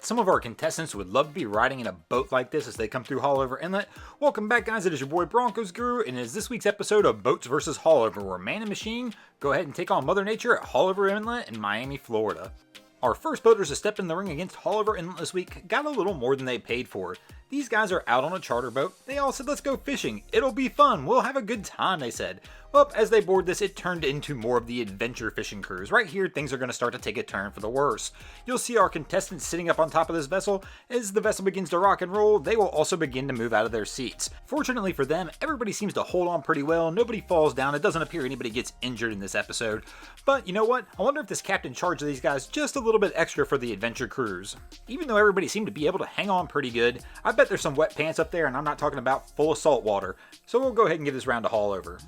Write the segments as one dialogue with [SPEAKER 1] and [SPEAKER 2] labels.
[SPEAKER 1] some of our contestants would love to be riding in a boat like this as they come through Haulover Inlet. Welcome back, guys. It is your boy Broncos Guru, and it is this week's episode of Boats vs. Haulover, where man and machine go ahead and take on Mother Nature at Haulover Inlet in Miami, Florida. Our first boaters to step in the ring against Haulover Inlet this week got a little more than they paid for. These guys are out on a charter boat. They all said, "Let's go fishing. It'll be fun. We'll have a good time," they said. Well, as they board this, it turned into more of the adventure fishing cruise. Right here, things are going to start to take a turn for the worse. You'll see our contestants sitting up on top of this vessel. As the vessel begins to rock and roll, they will also begin to move out of their seats. Fortunately for them, everybody seems to hold on pretty well. Nobody falls down. It doesn't appear anybody gets injured in this episode. But you know what? I wonder if this captain charged these guys just a little bit extra for the adventure cruise. Even though everybody seemed to be able to hang on pretty good, I bet there's some wet pants up there, and I'm not talking about full of salt water. So we'll go ahead and give this round to Haulover.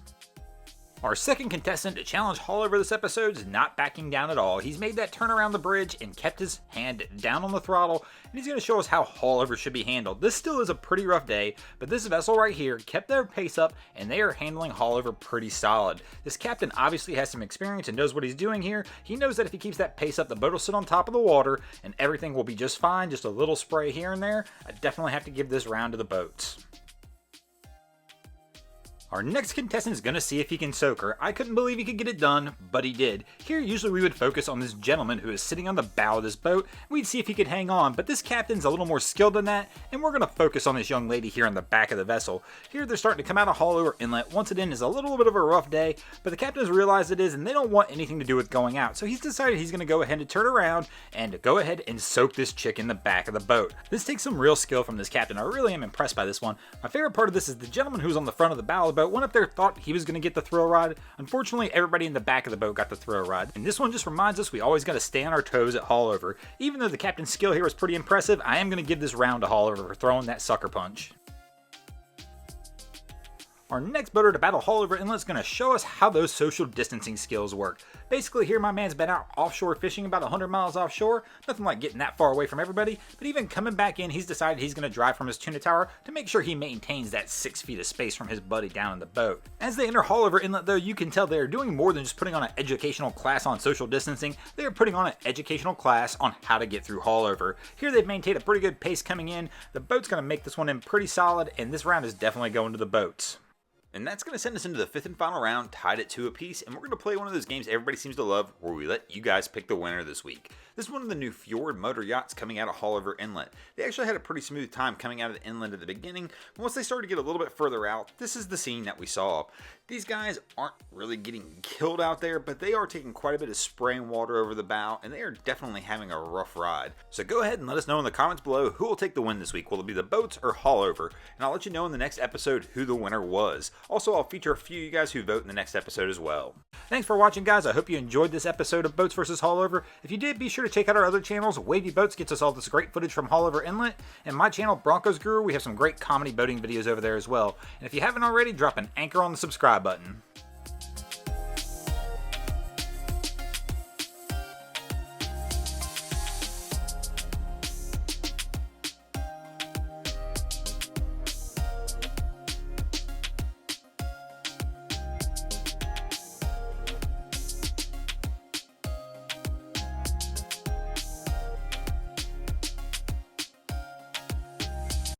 [SPEAKER 1] Our second contestant to challenge Haulover this episode is not backing down at all. He's made that turn around the bridge and kept his hand down on the throttle, and he's going to show us how Haulover should be handled. This still is a pretty rough day, but this vessel right here kept their pace up, and they are handling Haulover pretty solid. This captain obviously has some experience and knows what he's doing here. He knows that if he keeps that pace up, the boat will sit on top of the water, and everything will be just fine. Just a little spray here and there. I definitely have to give this round to the boats. Our next contestant is going to see if he can soak her. I couldn't believe he could get it done, but he did. Here, usually we would focus on this gentleman who is sitting on the bow of this boat. We'd see if he could hang on, but this captain's a little more skilled than that, and we're going to focus on this young lady here on the back of the vessel. Here, they're starting to come out of Haulover Inlet. Once again, is a little bit of a rough day, but the captains realize it is, and they don't want anything to do with going out. So he's decided he's going to go ahead and turn around and go ahead and soak this chick in the back of the boat. This takes some real skill from this captain. I really am impressed by this one. My favorite part of this is the gentleman who's on the front of the bow of the boat went up there, thought he was going to get the thrill ride. Unfortunately, everybody in the back of the boat got the thrill ride. And this one just reminds us we always got to stay on our toes at Haulover. Even though the captain's skill here was pretty impressive, I am going to give this round to Haulover for throwing that sucker punch. Our next boater to battle Haulover Inlet is going to show us how those social distancing skills work. Basically, here my man's been out offshore fishing about 100 miles offshore. Nothing like getting that far away from everybody, but even coming back in, he's decided he's going to drive from his tuna tower to make sure he maintains that 6 feet of space from his buddy down in the boat. As they enter Haulover Inlet, though, you can tell they're doing more than just putting on an educational class on social distancing. They are putting on an educational class on how to get through Haulover. Here they've maintained a pretty good pace coming in. The boat's going to make this one in pretty solid, and this round is definitely going to the boats. And that's going to send us into the fifth and final round, tied at 2 apiece, and we're going to play one of those games everybody seems to love, where we let you guys pick the winner this week. This is one of the new Fjord motor yachts coming out of Haulover Inlet. They actually had a pretty smooth time coming out of the inlet at the beginning, but once they started to get a little bit further out, this is the scene that we saw. These guys aren't really getting killed out there, but they are taking quite a bit of spraying water over the bow, and they are definitely having a rough ride. So go ahead and let us know in the comments below who will take the win this week. Will it be the boats or Haulover? And I'll let you know in the next episode who the winner was. Also, I'll feature a few of you guys who vote in the next episode as well. Thanks for watching, guys. I hope you enjoyed this episode of Boats vs. Haulover. If you did, be sure to check out our other channels. Wavy Boats gets us all this great footage from Haulover Inlet, and my channel, Broncos Guru, we have some great comedy boating videos over there as well. And if you haven't already, drop an anchor on the subscribe button.